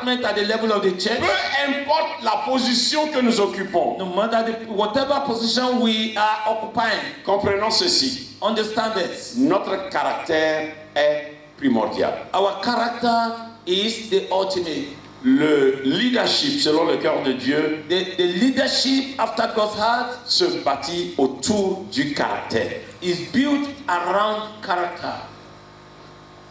department at the level of the church. Peu importe la position que nous occupons. No matter whatever position we are occupying. Comprenons ceci. Understand this. Notre caractère est primordial. Our character is the ultimate. Le leadership selon le cœur de Dieu, the leadership after God's heart, se bâtit autour du caractère. Is built around character.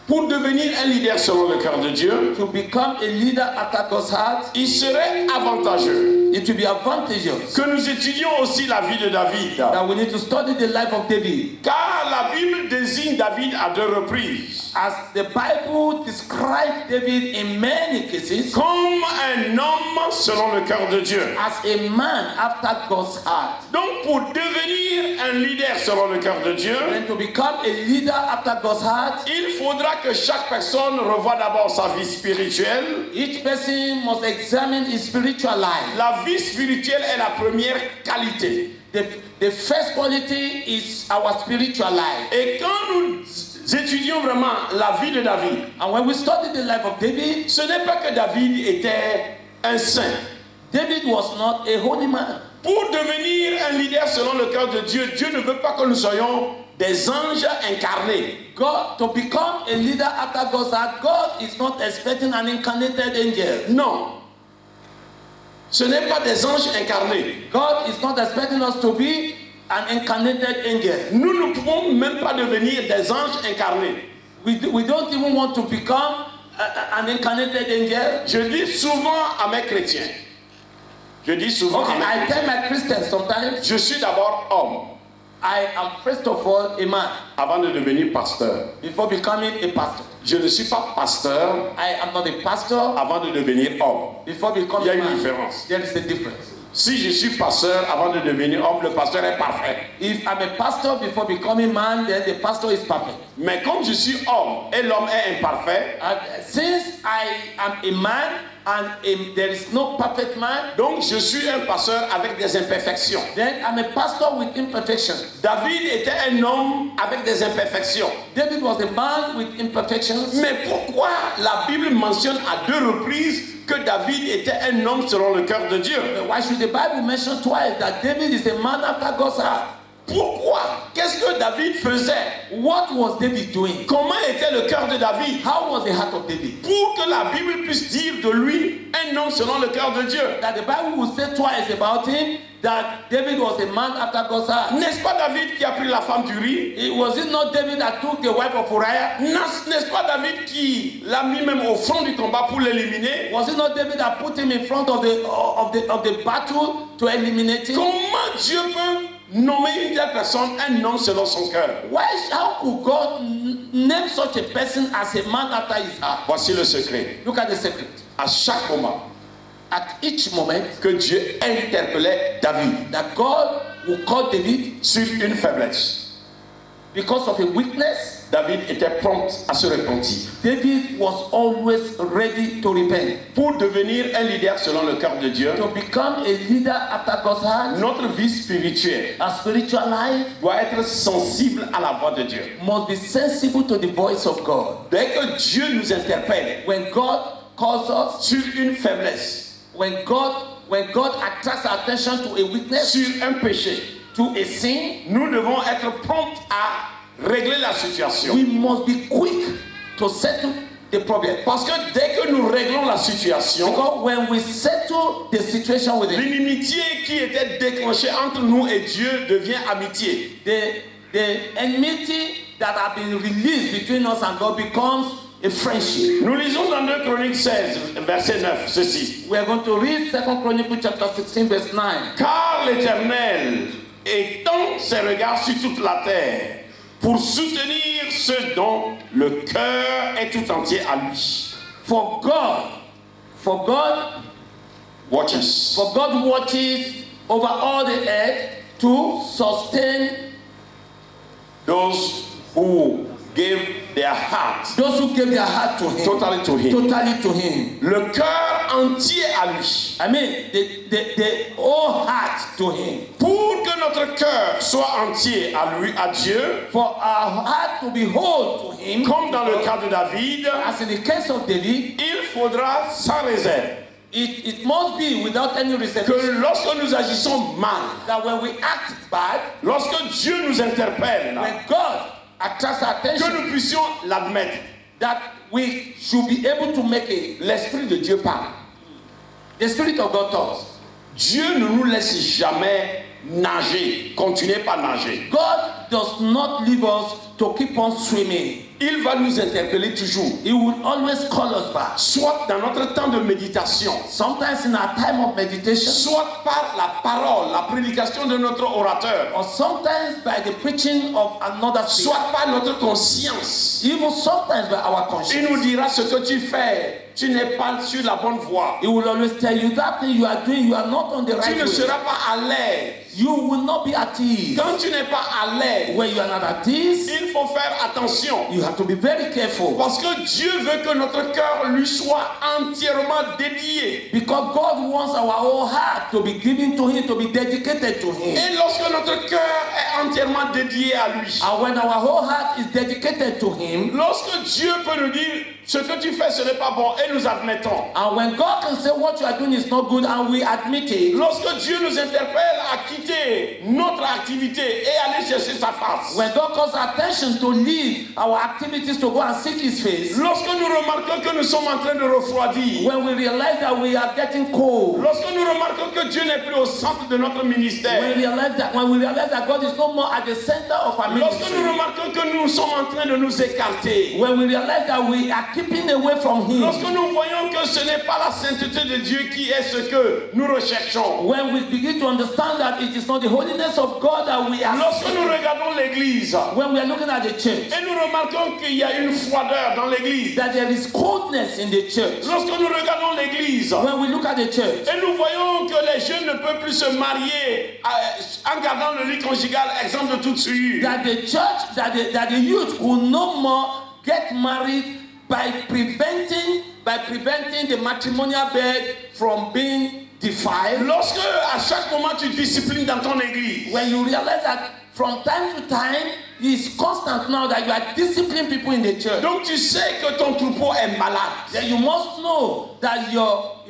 Pour devenir un leader selon le cœur de Dieu, to become a leader after God's heart, il serait avantageux it will be advantageous que nous étudions aussi la vie de David. That we need to study the life of David. Car la Bible désigne David à 2 reprises. As the Bible describes David in many cases, comme un homme selon le cœur de Dieu. As a man after God's heart. Donc pour devenir un leader selon le cœur de Dieu, and to become a leader after God's heart, il faudra que chaque personne revoie d'abord sa vie spirituelle. Each person must examine his spiritual life. La vie spirituelle est la première qualité. The first quality is our spiritual life. Et quand nous étudions vraiment la vie de David, and when we study the life of David, ce n'est pas que David était un saint. David was not a holy man. Pour devenir un leader selon le cœur de Dieu, Dieu ne veut pas que nous soyons des anges incarnés. God, to become a leader after God's heart, God is not expecting an incarnated angel. Non. Ce n'est pas des anges incarnés. God is not expecting us to be an incarnated angel. Nous ne pouvons même pas devenir des anges incarnés. We don't even want to become an incarnated angel. Je dis souvent à mes chrétiens. Je dis souvent à mes I tell my Christians sometimes. Je suis d'abord homme. I am first of all a man. Avant de devenir pasteur. Before becoming a pastor. Je ne suis pas pasteur. I am not a pastor. Avant de devenir homme. Before becoming Il y a une man. différence. There is a difference. Si je suis pasteur avant de devenir homme, le pasteur est parfait. If I'm a pastor before becoming man, then the pastor is perfect. Mais comme je suis homme et l'homme est imparfait, since I am a man and there is no perfect man, donc je suis un pasteur avec des imperfections. Then I'm a pastor with imperfections. David était un homme avec des imperfections. David was a man with imperfections. Mais pourquoi la Bible mentionne à 2 reprises que David était un homme selon le cœur de Dieu? Why should the Bible mention twice that David is a man after God's heart? Pourquoi? Qu'est-ce que David faisait? What was David doing? Comment était le cœur de David? How was the heart of David? Pour que la Bible puisse dire de lui un homme selon le cœur de Dieu. That the Bible will say twice about him that David was a man after God's heart. N'est-ce pas David qui a pris la femme d'Uri? Was it not David that took the wife of Uriah? N'est-ce pas David qui l'a mis même au front du combat pour l'éliminer? Was it not David that put him in front of the battle to eliminate him? Comment Dieu peut nommer une telle personne un homme selon son cœur? How could God name such a person as a man after his heart? Voici le secret. Look at the secret. À chaque moment, at each moment, que Dieu interpellait David, that God will call David sur une faiblesse. Because of a weakness, David était prompt à se repentir. David was always ready to repent. Pour devenir un leader selon le cœur de Dieu, to become a leader after God's heart, notre vie spirituelle, our spiritual life, doit être sensible à la voix de Dieu. Must be sensible to the voice of God. Dès que Dieu nous interpelle, when God calls us sur une faiblesse, when God attracts our attention to a weakness, sur un péché, to a sin, nous devons être prompts à régler la situation. We must be quick to settle the problem. Parce que dès que nous réglons la situation, because when we settle the situation with l'inimitié qui était déclenchée entre nous et Dieu devient amitié. The enmity that have been released between us and God becomes a friendship. Nous lisons dans 2 Chroniques 16, verset 9, ceci. We are going to read 2 Chronicles chapter 16, verse 9. Car l'Éternel étend ses regards sur toute la terre pour soutenir ceux dont le cœur est tout entier à lui. For God watches over all the earth to sustain those who gave their heart to him. Totally to him. Totally to him. Le cœur entier à lui. I mean, the whole heart to him. Pour que notre cœur soit entier à lui, à Dieu, For our heart to be whole to him, comme dans le cas de David, as in the case of David, il faudra sans réserve it must be without any reservation que lorsque nous agissons mal, that when we act bad, lorsque Dieu nous interpelle, when God attracts our que attention, nous puissions l'admettre. that we should be able to make it. L'Esprit de Dieu parle. The Spirit of God talks. Dieu ne nous laisse jamais nager, continuez pas à nager. God does not leave us to keep on swimming. Il va nous interpeller toujours. He will always call us back. Soit dans notre temps de méditation, Sometimes in our time of meditation, soit par la parole, la prédication de notre orateur, or sometimes by the preaching of another speaker, soit par notre conscience. even sometimes by our Il nous conscience. dira ce que tu fais, tu n'es pas sur la bonne voie. He will always tell you that thing you are doing, you are not on the Tu right ne way. seras pas à l'aise. You will not be at ease. Quand tu n'es pas à l'aise, When you are not at ease, il faut faire attention. you have to be very careful. Parce que Dieu veut que notre cœur lui soit entièrement dédié. Because God wants our whole heart to be given to Him, to be dedicated to Him. Et lorsque notre cœur est entièrement dédié à lui, And when our whole heart is dedicated to Him, lorsque Dieu peut nous dire ce que tu fais ce n'est pas bon et nous admettons. and when God can say what you are doing is not good and we admit it, Lorsque Dieu nous interpelle à quitter notre activité et aller chercher sa face. when God calls attention to leave our activities to go and seek His face, Lorsque nous remarquons que nous sommes en train de refroidir. when we realize that we are getting cold, Lorsque nous remarquons que Dieu n'est plus au centre de notre ministère. when we realize that God is no more at the center of our Lorsque ministry, nous remarquons que nous sommes en train de nous écarter. when we realize that we are keeping away from Him, Lorsque nous voyons que ce n'est pas la sainteté de Dieu qui est ce que nous recherchons. when we begin to understand that it is not the holiness of God that we are Lorsque seeking, nous regardons l'église when we are looking at the church, et nous remarquons qu'il y a une froideur dans l'église. that there is coldness in the church. Lorsque nous regardons l'église When we look at the church, et nous voyons que les jeunes ne peuvent plus se marier en gardant le lit conjugal, exemple de toute suite. that the church, that the youth will no more get married by preventing the matrimonial bed from being defiled. Lorsque à chaque moment tu disciplines dans ton église, When you realize that from time to time, it's constant now that you are disciplining people in the church, donc tu sais que ton troupeau est malade. then you must know that your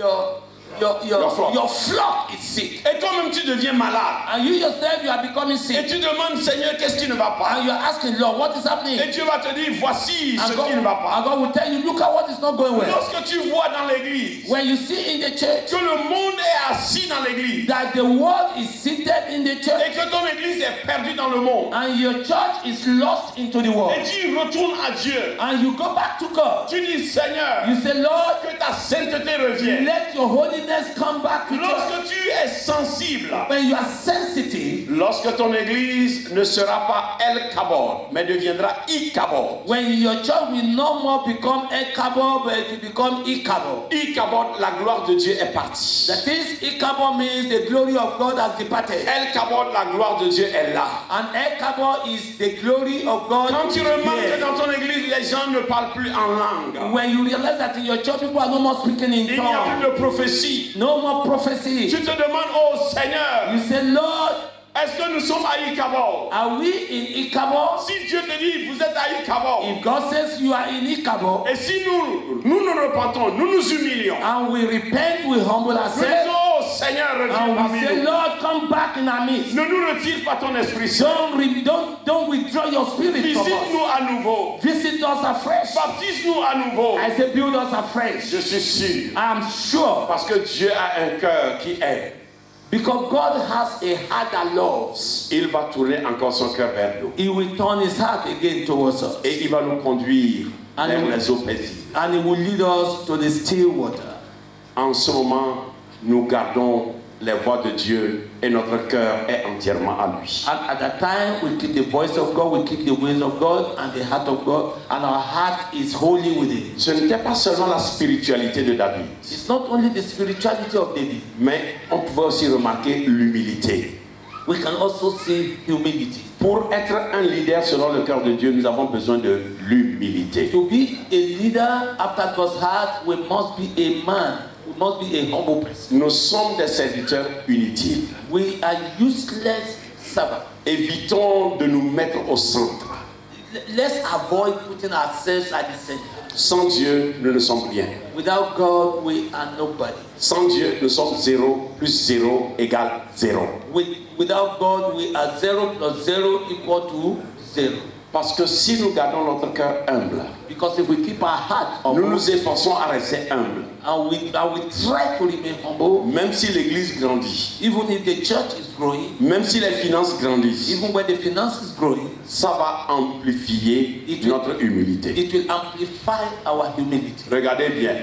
flock is sick. Et toi-même tu deviens malade. And you yourself, you are becoming Et sick. tu demandes, Seigneur, qu'est-ce qui ne va pas? And you are asking, Lord, what is happening? Et Dieu va te dire, voici ce And qui ne va pas. God will tell you, look at what is not going well. Lorsque tu vois dans l'église When you see in the church que le monde est assis dans l'église that the world is seated in the et church que ton église est perdue dans le monde, and your church is lost into the world, et tu retournes à Dieu, and you go back to God, tu dis, Seigneur, you say, Lord, que ta sainteté revienne. let your holiness come back to church. Lorsque tu es sensible, When you are sensitive, lorsque ton église ne sera pas El Kabod, mais deviendra Ikabod. when your church will no more become Ekabo, but it will become Ikabo. Ikabod, la gloire de Dieu est partie. That is, Ikabo means the glory of God has departed. El Kabod, la gloire de Dieu est là. And Ekabo is the glory of God. Quand tu remarques que here. dans ton église, les gens ne parlent plus en langue, When you realize that in your church people are no more speaking in il n'y a tongues, plus de prophétie. no more prophecy, Tu te demandes, oh Seigneur, you say, Lord, est-ce que nous sommes à Ikabod? are we in Ikabo? Si Dieu te dit, vous êtes à Ikabod, If God says you are in Ikabo, et si nous nous repentons, nous nous humilions, and we repent, we humble nous ourselves, disons, oh Seigneur, reviens and we parmi say, nous. Lord, come back in our midst. Ne nous retire pas ton Esprit Saint. Don't withdraw your spirit from us. Visite-nous à nouveau. Visit us afresh. Baptise-nous à nouveau. I say, build us afresh. Je suis sûr. I'm sure, Parce que Dieu a un cœur qui aime. because God has a heart that loves. Il va tourner encore son cœur vers nous. He will turn his heart again towards us. Et il va nous conduire vers Alléluia. les eaux paisibles. And he will lead us to the still water. En ce moment, nous gardons les voix de Dieu et notre cœur est entièrement à lui. And at that time, we keep the voice of God, we keep the ways of God and the heart of God, and our heart is wholly with it. Ce n'était pas seulement la spiritualité de David, It's not only the spirituality of David. mais on pouvait aussi remarquer l'humilité. We can also see humility. Pour être un leader selon le cœur de Dieu, nous avons besoin de l'humilité. To be a leader after God's heart, we must be a man We must be a humble person. Nous sommes des serviteurs inutiles. We are useless servants. Évitons de nous mettre au centre. Let's avoid putting ourselves at the center. Sans Dieu, nous ne sommes rien. Without God, we are nobody. Sans Dieu, nous sommes 0 plus 0 égale 0. Without God, we are 0 plus 0 equal to 0. Parce que si nous gardons notre cœur humble, Because if we keep our heart humble, nous nous efforçons à rester humbles. and we try to remain humble, Même si l'église grandit, even if the church is growing, même si les finances grandissent, even when the finance is growing, ça va amplifier notre humilité. it will amplify our humility. Regardez bien,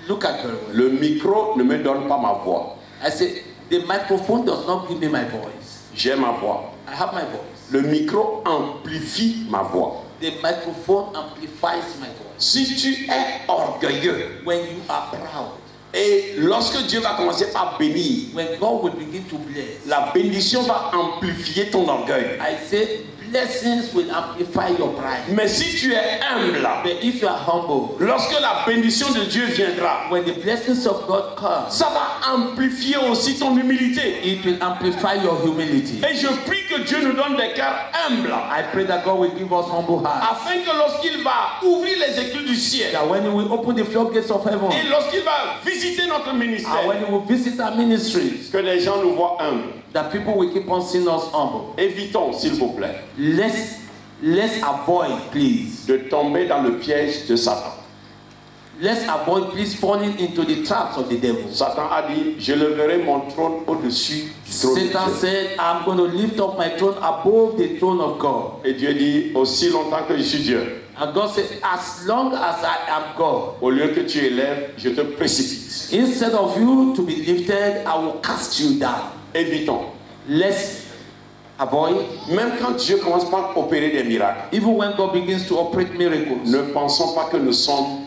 Look at her. le micro ne me donne pas ma voix. I say, the microphone does not give me my voice. J'ai ma voix. I have my voice. Le micro amplifie ma voix. The microphone amplifies my voice. Si tu es orgueilleux, When you are proud, et lorsque Dieu va commencer par bénir, when God will begin to bless, la bénédiction va amplifier ton orgueil. I say blessings will amplify your pride. Mais si tu es humble, But if you are humble, lorsque la bénédiction de Dieu viendra, when the blessings of God come, ça va amplifier aussi ton humilité. it will amplify your humility. Et je prie que Dieu nous donne des cœurs humbles, I pray that God will give us humble hearts. afin que lorsqu'il va ouvrir les écluses du ciel, That when He will open the floodgates of heaven, et lorsqu'il va visiter notre and when ministère, He will visit our ministries, que les gens nous voient humbles. that people will keep on seeing us humble. Évitons, s'il vous plaît, Let's avoid, please. de tomber dans le piège de Satan. Let's avoid, please, falling into the traps of the devil. Satan a dit, je leverai mon trône au-dessus du trône de Satan Dieu. said, I'm going to lift up my throne above the throne of God. Et Dieu dit, aussi longtemps que je suis Dieu, And God said, as long as I am God, au lieu que tu élèves, je te précipite. instead of you to be lifted, I will cast you down. Évitons. Let's avoid, Même quand Dieu commence par opérer des miracles, even when God begins to operate miracles, ne pensons pas que nous sommes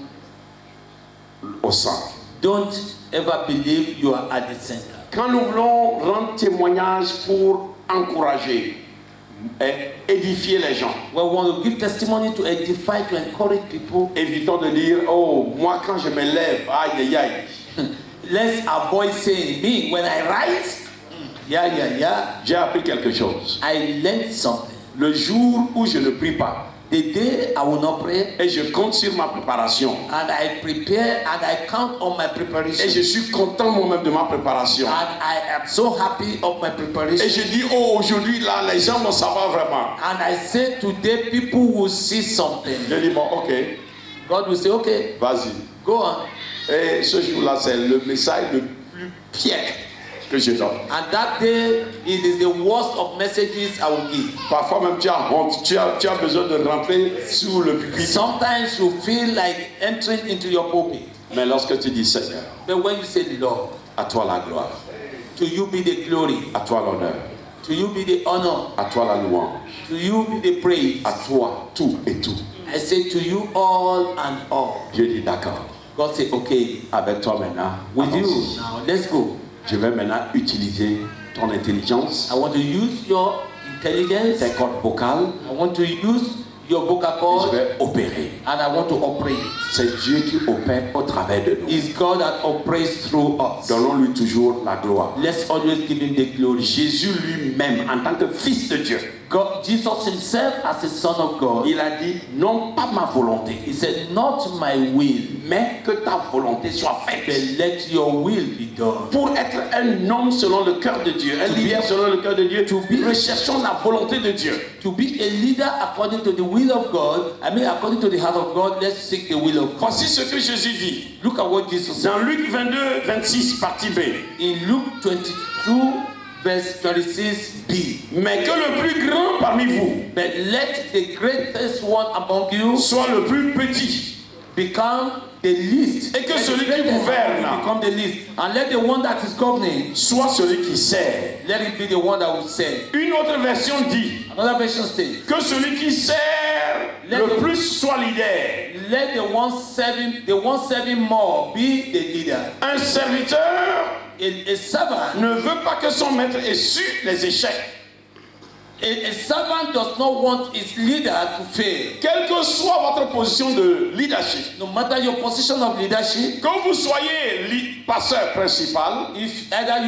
au centre. don't ever believe you are at the center. Quand nous voulons rendre témoignage pour encourager et édifier les gens, When we want to give testimony to edify, to encourage people, évitons de dire, oh, moi quand je me lève, aïe aïe aïe. let's avoid saying, me, when I rise, yeah, J'ai appris quelque chose. I learned something. Le jour où je ne prie pas, The day I will not pray, et je compte sur ma préparation, and I prepare, and I count on my et je preparation, suis content moi-même de ma préparation, and I am so happy of my et preparation, je dis, oh, aujourd'hui là, les gens vont savoir vraiment. and I say today people will see something. Je dis, bon, ok, God will say, okay, vas-y. go on. Et ce jour-là, c'est le message le plus piètre que je donne. And that day, it is the worst of messages I will give. Parfois même tu as honte, tu as besoin de rentrer sous le pupitre. Sometimes you feel like entering into your pulpit. Mais lorsque tu dis Seigneur, But when you say, Lord, à toi la gloire, to you be the glory, à toi l'honneur, to you be the honor, à toi la louange, to you be the praise. à toi tout et tout. I say to you all and all. Dieu dit d'accord. God say, okay, Avec toi maintenant, with you, avance. now let's go. Je vais maintenant utiliser ton intelligence, I want to use your intelligence. tes cordes vocales, I want to use your vocal et je cord, vais opérer. and I want to operate. C'est Dieu qui opère au travers de nous. It's God that operates through us. Donnons-lui toujours la gloire. Let's always give him the glory. Jésus lui-même, en tant que fils de Dieu, God, Jesus himself as the Son of God, il a dit, non pas ma volonté, he said, not my will, mais que ta volonté soit faite. but let your will be done. Pour être un homme selon le cœur de Dieu, un leader selon le cœur de Dieu, recherchons la volonté de Dieu. To be a leader according to the will of God, according to the heart of God, let's seek the will of God. Voici ce que Jésus dit Look at what Jesus said. dans Luc 22, 26, partie B. In Luke 22, verse 26b. Mais que le plus grand parmi vous But let the greatest one among you soit le plus petit, become the least. et que Let the celui qui greatest gouverne become the least. And let the one that is governing, soit celui qui sert. let it be the one that will serve. Une autre version dit Another version says, que celui qui sert le plus soit leader. let the one serving more be the leader. Un serviteur A servant ne veut pas que son maître essuie les échecs. A servant does not want his leader to fail. Quelle que soit votre position de leadership, No matter your position of leadership, que vous soyez pasteur principal, if either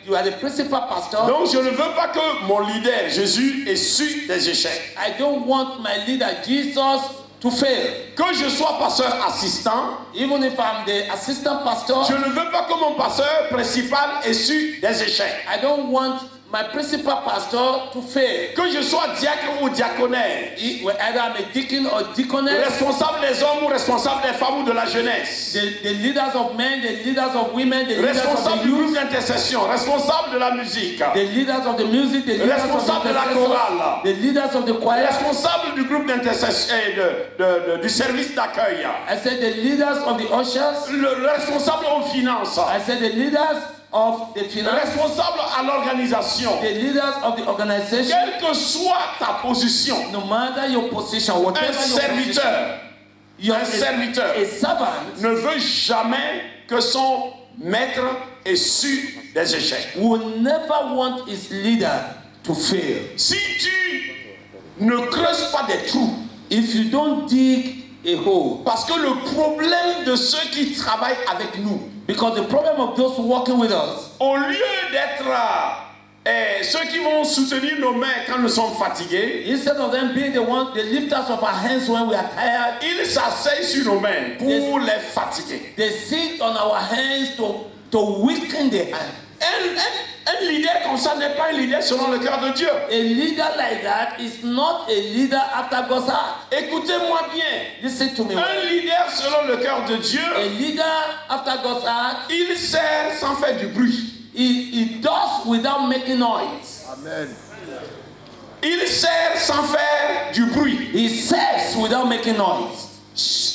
you are the principal pastor, donc je ne veux pas que mon leader Jésus ait su des échecs. I don't want my leader Jesus to fail. Que je sois pasteur assistant, Even if I'm the assistant pastor, je ne veux pas que mon pasteur principal ait su des échecs. I don't want my principal pastor to fail. Que je sois diacre ou diaconesse, Either I'm a deacon or deaconess, responsable des hommes ou responsable des femmes ou de la jeunesse, the leaders of men, the leaders of women, the leaders of responsable the du groupe youth, d'intercession, responsable de la musique, the leaders of the music, the leaders of responsable the de la chorale, the leaders of the choir. responsable du groupe d'intercession et du service d'accueil, I said the leaders of the ushers. le responsable aux finances, I said the leaders of the finance, responsable à l'organisation. the leaders of the organization. Quelle que soit ta position, No matter your position, un whatever your position, serviteur, un serviteur a servant ne veut jamais que son maître ait su des échecs. will never want his leader to fail. Si tu ne creuses pas des trous, If you don't dig a hole, parce que le problème de ceux qui travaillent avec nous, because the problem of those working with us, au lieu d'être ceux qui vont soutenir nos mains quand nous sommes fatigués, instead of them being the lifters of our hands when we are tired, ils s'asseyent sur nos mains pour les fatiguer. they sit on our hands to weaken the hand. Un leader comme ça n'est pas un leader selon le cœur de Dieu. A leader like that is not a leader after God's heart. Écoutez-moi bien. Listen to me. Un leader selon le cœur de Dieu, A leader after God's heart, il sert sans faire du bruit. he does without making noise. Amen. Il sert sans faire du bruit. He serves without making noise.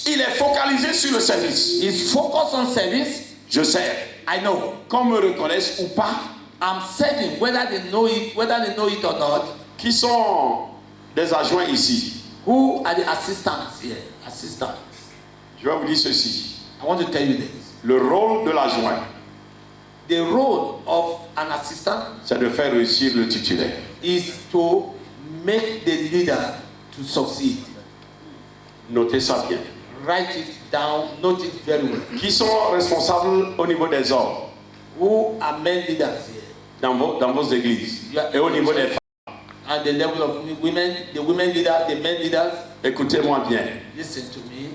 Il est focalisé sur le service. He's focused on service. Je sers. I know. Qu'on me reconnaisse ou pas. I'm serving, whether they know it or not. Qui sont des adjoints ici? Who are the assistants here? Assistants. Je vais vous dire ceci. I want to tell you this. Le rôle de l'adjoint, The role of an assistant c'est de faire réussir le titulaire. is to make the leader to succeed. Notez ça bien. Write it down, note it very well. Qui sont responsables au niveau des hommes Who are men leaders here? dans vos églises et au niveau des femmes? At the level of women, the women leaders, the men leaders. Écoutez-moi bien. Listen to me.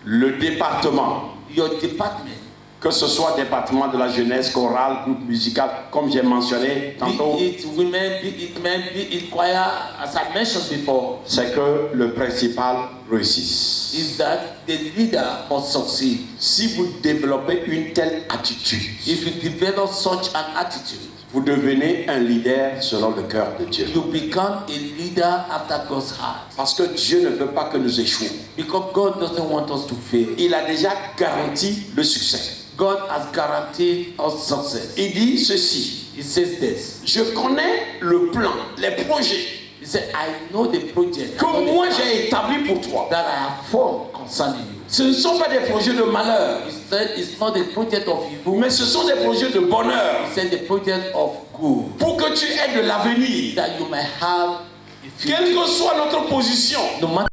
Le département, Your department, que ce soit département de la jeunesse, chorale, groupe musical, comme j'ai mentionné tantôt, be it women, be it men, be it choir, as I mentioned before, c'est que le principal réussisse. is that the leader must succeed. Si vous développez une telle attitude, If you develop such an attitude, vous devenez un leader selon le cœur de Dieu. you become a leader after God's heart. Parce que Dieu ne veut pas que nous échouions. Because God doesn't want us to fail. Il a déjà garanti le succès. God has guaranteed us success. Il dit ceci: He says this. je connais le plan, les projets He said, I know the project que moi j'ai établi pour toi. that I have formed concerning you. Ce ne sont pas des projets de malheur, He said, it's not the project of evil, mais ce sont des projets de bonheur. he said the project of good, Pour que tu aies de l'avenir. that you may have a future. Quelle que soit notre position, No matter